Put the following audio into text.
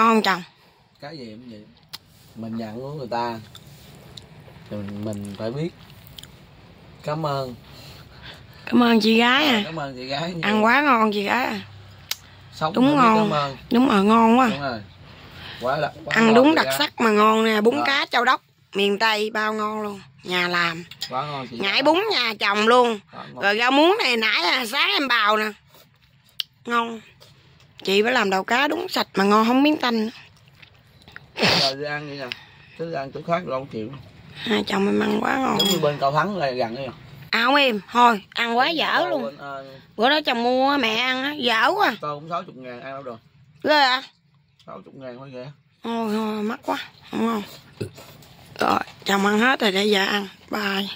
ngon không chồng? Cái gì cũng vậy, mình nhận của người ta thì mình phải biết cảm ơn. Cảm ơn chị gái à. Cảm ơn chị gái. Ăn quá ngon chị gái à. Sống đúng ngon. Cảm ơn. Đúng rồi, ngon quá. Đúng rồi. Quá ăn đúng đặc sắc mà ngon nè. Bún rồi. Cá Châu Đốc miền Tây bao ngon luôn, nhà làm. Quá ngon chị. Ngải bún nhà chồng luôn. Rồi rau muống này nãy sáng em bào nè, ngon. Chị phải làm đầu cá đúng sạch mà ngon, không miếng tanh. Rồi đi ăn đi nè, chứ ăn chỗ khác rồi không chịu. Hai chồng em ăn quá ngon. Giống như bên Cao Thắng là gần đi. Không em, thôi ăn quá dở luôn. Bên, bữa đó chồng mua mẹ ăn á, dở quá. Tôi cũng 60.000 ăn đâu được. Ghê à? 60.000 thôi kìa. Thôi mắc quá, không ngon. Rồi chồng ăn hết rồi để vợ ăn. Bye.